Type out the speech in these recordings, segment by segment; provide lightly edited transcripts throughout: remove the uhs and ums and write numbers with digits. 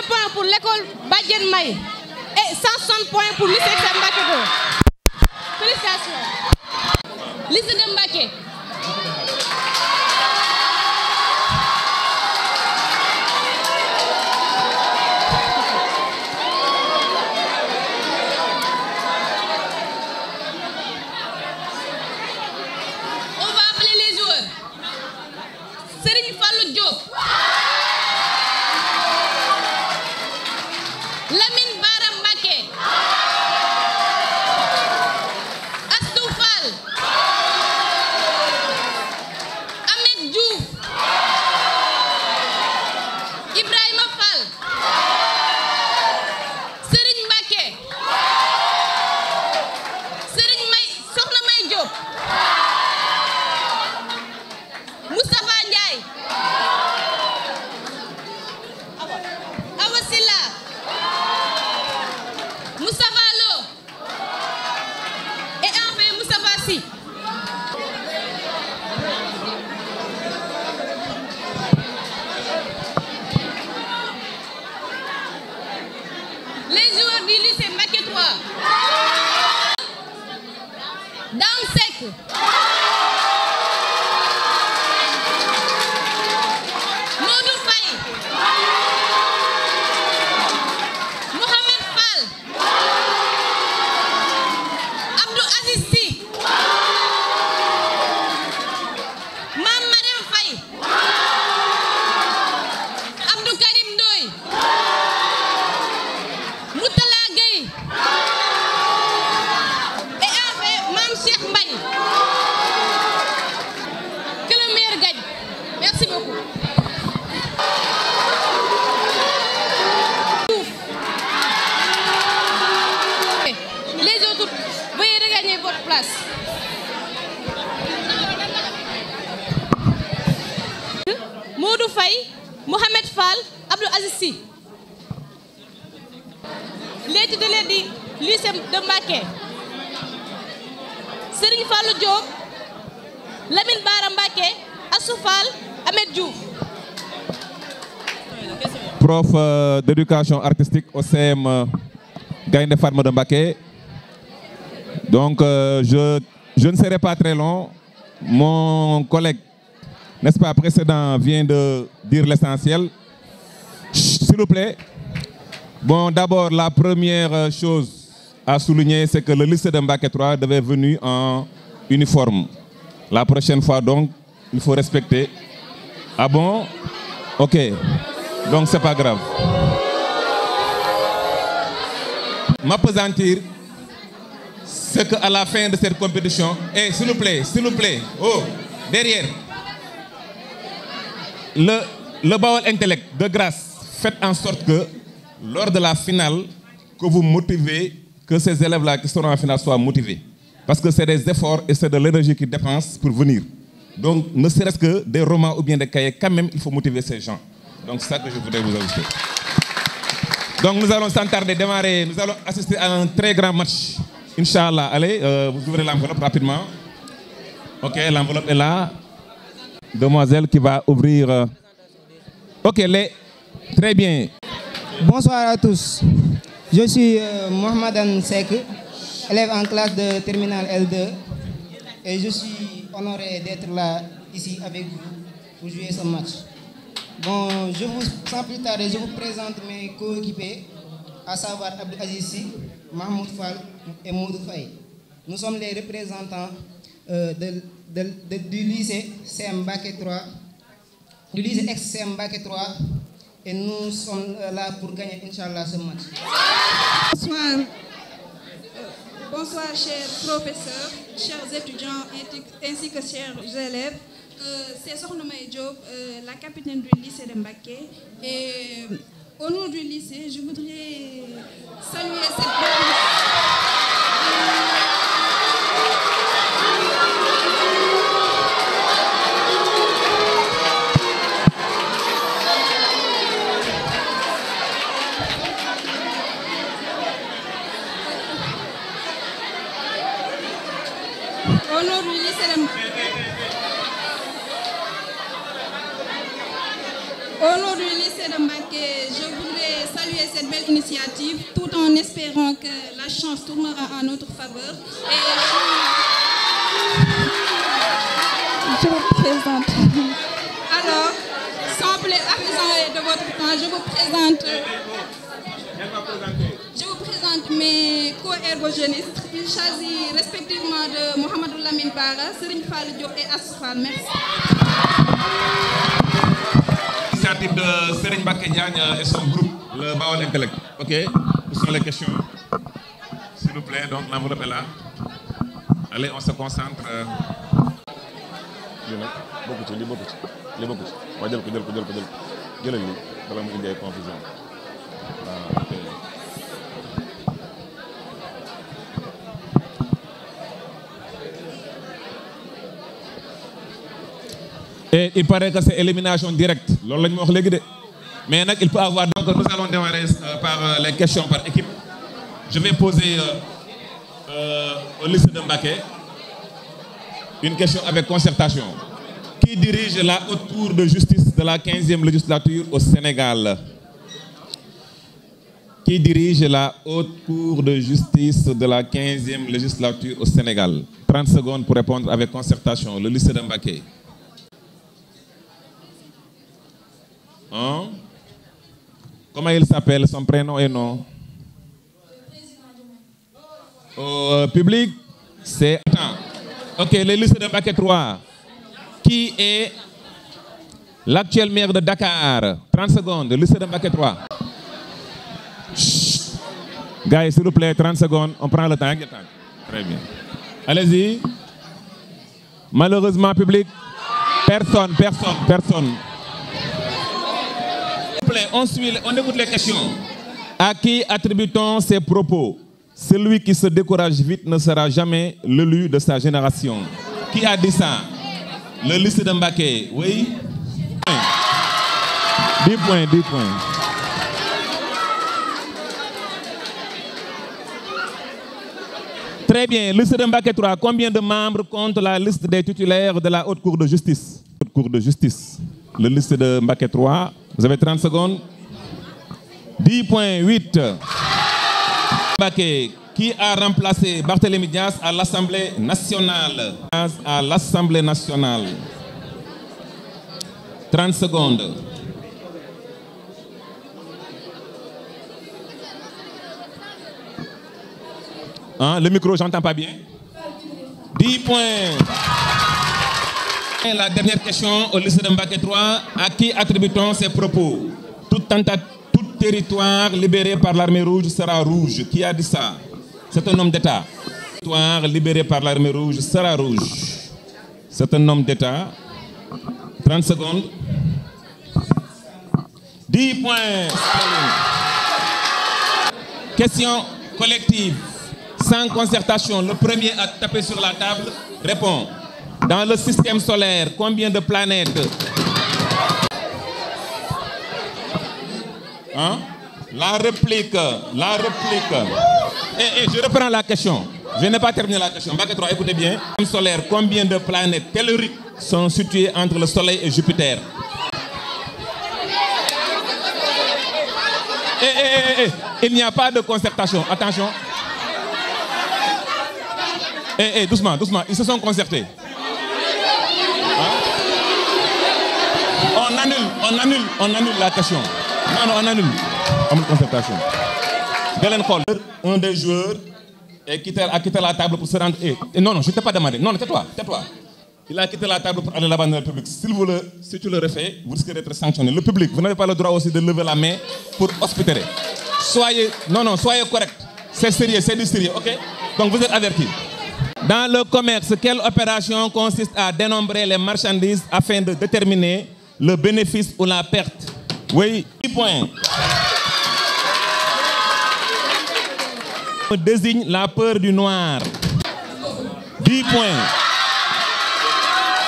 points pour l'école Badjen May et 160 points pour lycée Mbacké 2. Félicitations. Lycée de Mbacké. On va appeler les joueurs. Serigne Fallou Diop. Lamine Bara Mbacké. Astou Fall. Ahmed Diouf. Ibrahima Fall. Serigne Mbacké. Serigne May Soxna May Diop. Moustapha Ndiaye. Awa Silla. Moustapha Lo. Et enfin Moustapha Sy. Les joueurs du lycée Mbacké 3. Dame Seck. Modou Faye. Mohamed Fall. Abdou Aziz Sy. Mame Marème Faye. Abdou Karim Ndoye. Moutala Gueye. Et enfin Mame Cheikh Mbaye. Que le meilleur gagne. Merci beaucoup. Les autres, veuillez regagner votre place. Modou Faye, Mohamed Fall, Abdou Aziz Sy. Les titulaires du lycée de Mbacké. Serigne Fallou Diop, Lamine Bara Mbacké, Astou Fall, Ahmed Diouf. Prof d'éducation artistique au CM Gaïndé Fatma de Mbacké. Donc je ne serai pas très long. Mon collègue, n'est-ce pas, précédent vient de dire l'essentiel. S'il vous plaît. Bon, d'abord, la première chose à souligner, c'est que le lycée de Mbacké 3 devait venir en uniforme. La prochaine fois, donc, il faut respecter. Ah bon? Ok. Donc, c'est pas grave. M'appesantir, c'est qu'à la fin de cette compétition, s'il vous plaît, oh, derrière, le Baol Intellect, de grâce, faites en sorte que, lors de la finale, que vous motivez, que ces élèves-là qui seront en finale soient motivés. Parce que c'est des efforts et c'est de l'énergie qu'ils dépensent pour venir. Donc, ne serait-ce que des romans ou bien des cahiers, quand même, il faut motiver ces gens. Donc, c'est ça que je voudrais vous ajouter. Donc, nous allons sans tarder démarrer, nous allons assister à un très grand match. Inch'Allah, allez, vous ouvrez l'enveloppe rapidement. Ok, l'enveloppe est là. Demoiselle qui va ouvrir. Ok, très bien. Bonsoir à tous. Je suis Mohamed Seck, élève en classe de terminale L2. Et je suis honoré d'être là, ici, avec vous, pour jouer ce match. Bon, sans plus tarder, je vous présente mes coéquipiers, à savoir Abdou Aziz Sy, Mahmoud Fall et Modou Faye. Nous sommes les représentants du lycée CM Mbacké 3, du lycée ex-CM Mbacké 3, et nous sommes là pour gagner, Inch'Allah, ce match. Bonsoir. Bonsoir, chers professeurs, chers étudiants, ainsi que chers élèves. C'est Sokhna May Diop, la capitaine du lycée de Mbacké. Et au nom du lycée, je voudrais saluer cette au nom du lycée de Mbacké, je voudrais cette belle initiative, tout en espérant que la chance tournera en notre faveur. Et je vous présente. Alors, sans plus abuser de votre temps, je vous présente mes co-ergogénistes. Il s'agit respectivement de Mohamedou Lamine Bara, Serigne Fall Diop et Asfal. Merci. Initiative de Serigne Mbacké Diagne et son groupe, le Baol Intellect. Ok, où sont les questions? S'il vous plaît, donc l'enveloppe est là. Allez, on se concentre. lii nag bokku ci lii bokku ci lii bokku ci waaye jël ko jëlal lii bala mu indi ay confusion waaw ok. Et il paraît que c'est élimination directe loolu la ñu wax léegi de mais nag il peut avoir donc nous allons démarrer par les questions par équipe. Je vais poser au lycée de Mbacké une question avec concertation. Qui dirige la haute cour de justice de la 15e législature au Sénégal? Qui dirige la haute cour de justice de la 15e législature au Sénégal? 30 secondes pour répondre avec concertation. Le lycée de Mbacké. Hein? Comment il s'appelle, son prénom et nom? Au public, c'est... Ok, le lycée de Mbacké 3. Qui est l'actuel maire de Dakar? 30 secondes, le lycée de Mbacké 3. Chut. Gars, s'il vous plaît, 30 secondes, on prend le temps. Très bien. Allez-y. Malheureusement, public, personne. S'il vous plaît, on écoute les questions. À qui attribue-t-on ces propos? Celui qui se décourage vite ne sera jamais l'élu de sa génération. Qui a dit ça? Le lycée de Mbacké, oui? 10 points. Très bien, lycée de Mbacké 3, combien de membres compte la liste des titulaires de la haute cour de justice? Haute cour de justice. Le lycée de Mbacké 3, vous avez 30 secondes. 10.8. Mbacké, qui a remplacé Barthélémy Dias à l'Assemblée nationale? 30 secondes. Hein, le micro, j'entends pas bien. 10 points. Et la dernière question au lycée de Mbacké 3. À qui attribue-t-on ces propos? Tout territoire libéré par l'armée rouge sera rouge. Qui a dit ça? C'est un homme d'État. Territoire libéré par l'armée rouge sera rouge. C'est un homme d'État. 30 secondes. 10 points. Question collective. Sans concertation, le premier à taper sur la table répond. Dans le système solaire, combien de planètes? Hein? La réplique. Je reprends la question. Je n'ai pas terminé la question. Mbacké 3, écoutez bien. Le système solaire, combien de planètes telluriques sont situées entre le Soleil et Jupiter? Il n'y a pas de concertation. Attention. Doucement. Ils se sont concertés. Hein? On annule la question. Non, on annule. Amul concertation. Un des joueurs a quitté la table pour se rendre. Non, je ne t'ai pas demandé. Non, tais-toi. Il a quitté la table pour aller là-bas dans le public. Si tu le refais, vous risquez d'être sanctionné. Le public, vous n'avez pas le droit aussi de lever la main pour hospitaler. Soyez correct. C'est sérieux, c'est du sérieux, ok? Donc vous êtes avertis. Dans le commerce, quelle opération consiste à dénombrer les marchandises afin de déterminer le bénéfice ou la perte? Oui, 10 points. On désigne la peur du noir. 10 points.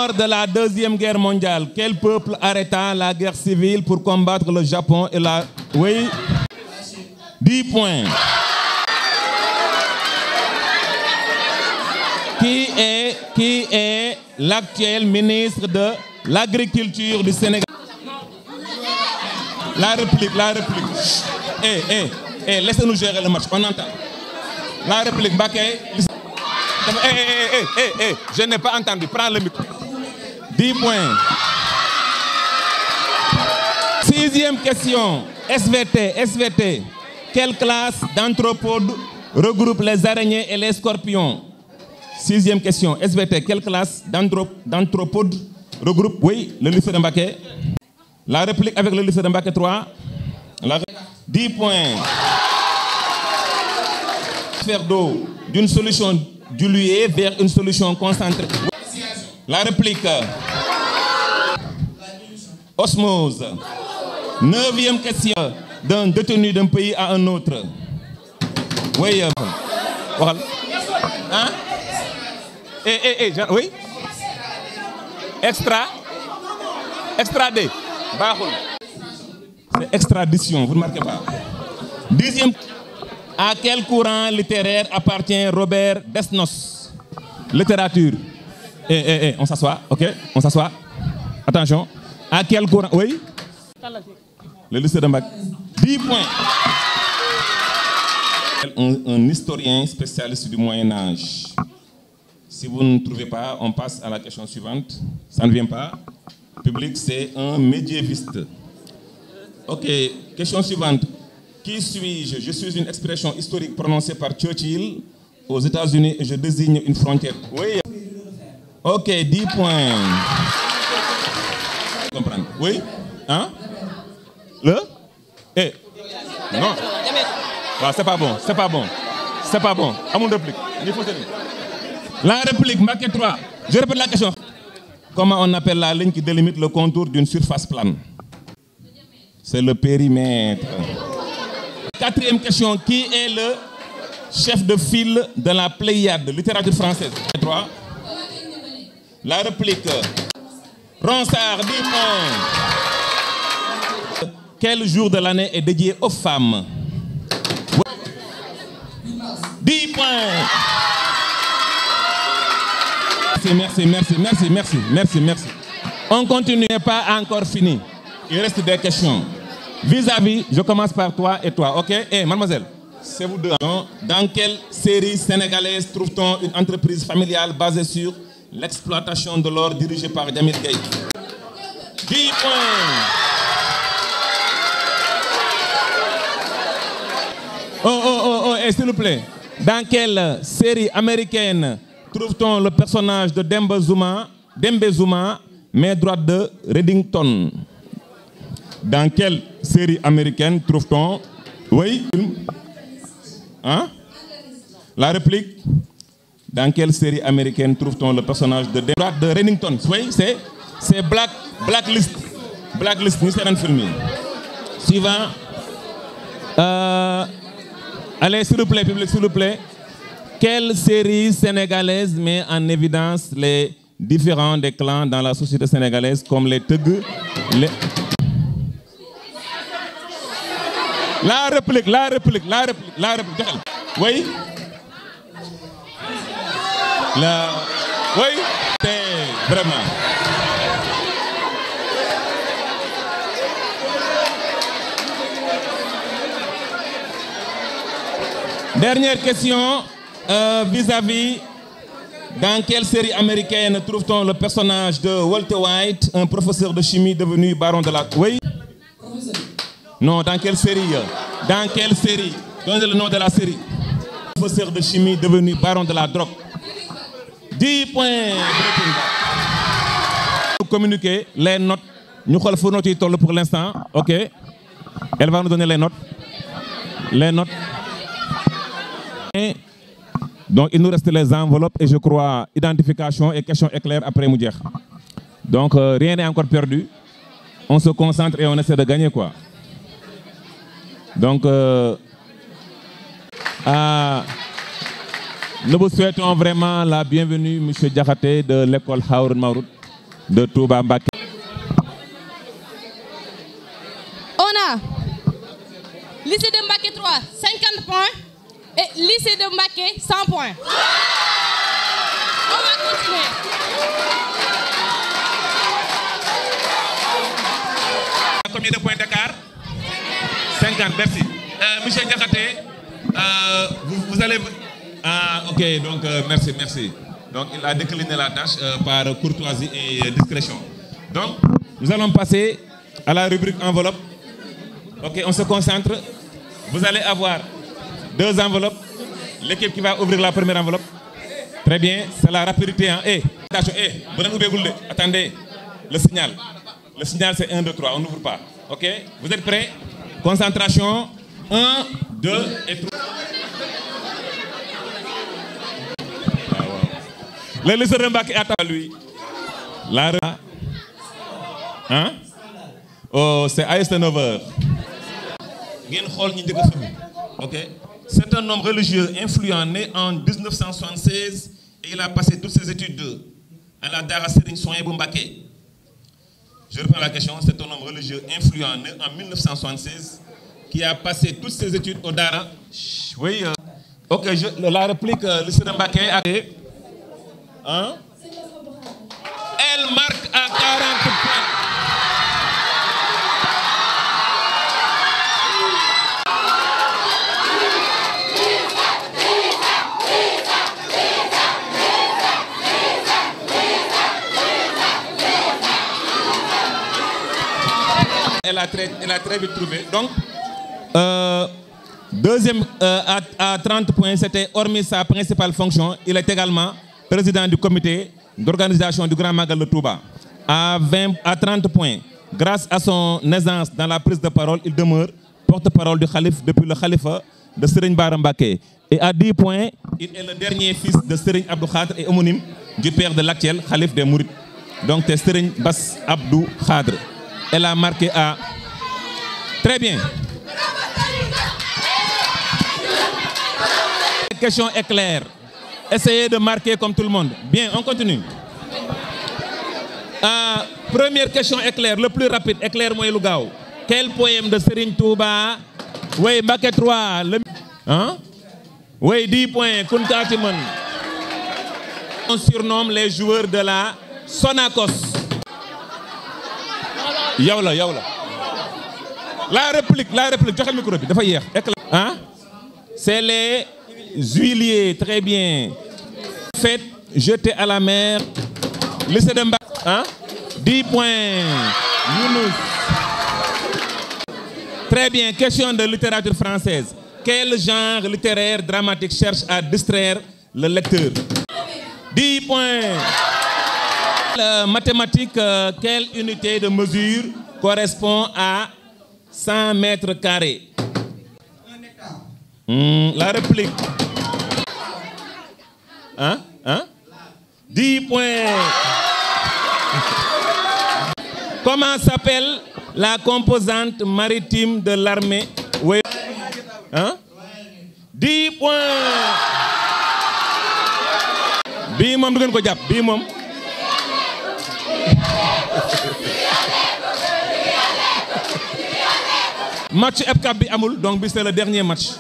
Lors de la Deuxième Guerre mondiale, quel peuple arrêta la guerre civile pour combattre le Japon et la... Oui, 10 points. Qui est l'actuel ministre de l'Agriculture du Sénégal? La réplique. Laissez-nous gérer le match, on entend. La réplique, Mbacké. Je n'ai pas entendu, prends le micro. 10 points. 6e question, SVT. Quelle classe d'anthropodes regroupe les araignées et les scorpions? 6e question, SVT. Quelle classe d'anthropodes regroupe, oui, le lycée de Mbacké? La réplique avec le lycée de Mbacké 3. 10 points. Faire d'eau d'une solution diluée vers une solution concentrée. La réplique. Osmose. 9e question. D'un détenu d'un pays à un autre. Oui. Hein? Oui. Extradé. C'est extradition, vous ne marquez pas. 10e. À quel courant littéraire appartient Robert Desnos? Littérature. On s'assoit, ok? On s'assoit. Attention. À quel courant? Oui? Le lycée de Mbacké. 10 points. Un historien spécialiste du Moyen-Âge. Si vous ne trouvez pas, on passe à la question suivante. Ça ne vient pas. Public, c'est un médiéviste. Ok, question suivante. Qui suis-je? Je suis une expression historique prononcée par Churchill aux États-Unis et je désigne une frontière. Oui. Ok, 10 points. Comprendre. Oui? Hein? Le? Non. Ah, c'est pas bon. À mon réplique. La réplique, Mbacké 3. Je répète la question. Comment on appelle la ligne qui délimite le contour d'une surface plane? C'est le périmètre. 4e question. Qui est le chef de file de la Pléiade, littérature française? 3. La réplique. Ronsard, 10 points. Quel jour de l'année est dédié aux femmes? 10 points. Merci. On continue, pas encore fini. Il reste des questions. Vis-à-vis, je commence par toi et toi, ok? Mademoiselle, c'est vous deux. Dans quelle série sénégalaise trouve-t-on une entreprise familiale basée sur l'exploitation de l'or dirigée par Jamil Gueye? 10 points. S'il vous plaît. Dans quelle série américaine trouve-t-on le personnage de Dembe Zuma, main droite de Reddington? Dans quelle série américaine trouve-t-on... Oui? Hein? La réplique. Dans quelle série américaine trouve-t-on le personnage de droite de Reddington? Oui, c'est Blacklist. Blacklist, nous sommes filmés. Suivant. Allez, s'il vous plaît, public, s'il vous plaît. Quelle série sénégalaise met en évidence les différents des clans dans la société sénégalaise comme les Teug, les... La réplique. Oui? Oui? C'est vraiment. Dernière question, vis-à-vis, dans quelle série américaine trouve-t-on le personnage de Walter White, un professeur de chimie devenu baron de la... Oui? Non, dans quelle série? Donnez le nom de la série. Professeur de chimie devenu baron de la drogue. 10 points. Communiquer les notes. Nous allons faire noter pour l'instant. Ok. Elle va nous donner les notes. Donc, il nous reste les enveloppes et je crois identification et questions éclairs après Moudier. Donc, rien n'est encore perdu. On se concentre et on essaie de gagner, quoi. Donc, nous vous souhaitons vraiment la bienvenue, M. Diakhaté de l'école Haroun Maroud de Touba Mbacké. On a lycée de Mbacké 3, 50 points et lycée de Mbacké 100 points. On va continuer. Combien de points d'écart? 50, merci. Monsieur Diakhaté, vous allez... Ah, ok, donc merci. Donc il a décliné la tâche par courtoisie et discrétion. Donc, nous allons passer à la rubrique enveloppe. Ok, on se concentre. Vous allez avoir 2 enveloppes. L'équipe qui va ouvrir la première enveloppe. Très bien, c'est la rapidité. Hein. Attention, attendez, le signal. Le signal, c'est 1, 2, 3, on n'ouvre pas. Ok, vous êtes prêts? Concentration, 1, 2 et 3. Le lycée de Mbacké attend lui. Hein? Oh, c'est AS 9h. Ok. C'est un homme religieux influent né en 1976 et il a passé toutes ses études à la Dara Serigne Souhaïbou Mbacké. Je reprends la question. C'est un homme religieux influent né en 1976 qui a passé toutes ses études au Dara. Oui. Ok, la réplique, lycée de Mbacké a... Hein? Elle marque à 40 points. Elle a très vite trouvé. Donc, deuxième à 30 points, c'était hormis sa principale fonction, il est également président du comité d'organisation du Grand Magal de Touba. À 30 points, grâce à son aisance dans la prise de parole, il demeure porte-parole du Khalif depuis le Khalifa de Serigne Bara Mbacké. Et à 10 points, il est le dernier fils de Serigne Abdou Khadr et homonyme du père de l'actuel Khalif des Mourides. Donc c'est Serigne Bass Abdou Khadr. Elle a marqué à... Très bien. La question est claire. Essayez de marquer comme tout le monde. Bien, on continue. Première question éclair, le plus rapide, éclair mooy lu gaaw. Quel poème de Serigne Touba? Oui, Mbacké 3. Hein? Oui, 10 points. Kuntaati man. On surnomme les joueurs de la Sonacos. Yow la. La réplique, joxe le micro bi dafa yéex. Hein? C'est les huiliers, très bien. Faites jeter à la mer. Lycée de Mbacké. Hein? 10 points. Younous. Très bien. Question de littérature française. Quel genre littéraire dramatique cherche à distraire le lecteur? 10 points. Mathématiques, quelle unité de mesure correspond à 100 mètres carrés? La réplique. Hein? 10 points. Comment s'appelle la composante maritime de l'armée? Oui. Hein? 10 points. Bii moom du ngeen ko jàpp bii moom. Match FCAP bi amul donc bi c'est le dernier match.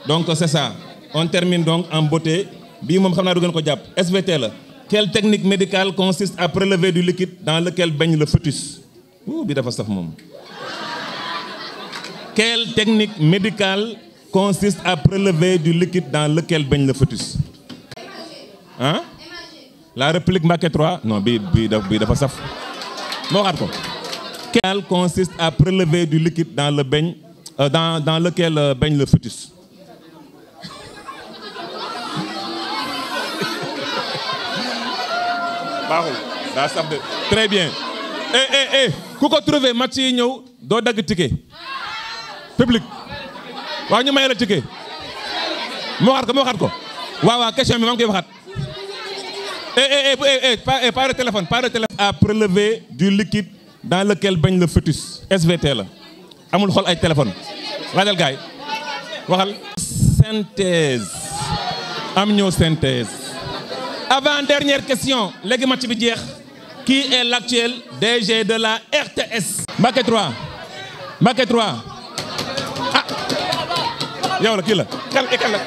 Donc c'est ça. On termine donc en beauté. Bii moom xam naa du ngeen ko jàpp. SVT la. Quelle technique médicale consiste à prélever du liquide dans lequel baigne le fœtus? Bi dafa saf moom. Quelle technique médicale consiste à prélever du liquide dans lequel baigne le fœtus? Hein? La réplique Mbacké 3. Non, bi dafa saf. Moo xaat ko. Quelle consiste à prélever du liquide dans lequel baigne le fœtus? Baaxul daa saf de. Très bien. Ku ko trouvé match yi ñëw doo dagg ticket. Public. Waaw ñu may la ticket. Moo xaat ko. Waaw question bi maa ngi koy waxaat. Pas de téléphone. À prélever du liquide dans lequel baigne le fœtus. SVT la. Amul xool ay téléphone. Laajal gaay. Waxal. Synthèse. Amniosynthèse. Avant dernière question. Léegi match bi jeex. Qui est l'actuel DG de la RTS? Mbacké 3. Yow la kii la. Kan la.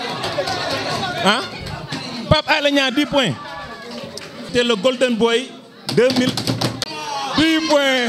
Hein? Pape Alé Niang 10 points. C'est le Golden Boy 2000. 10 points.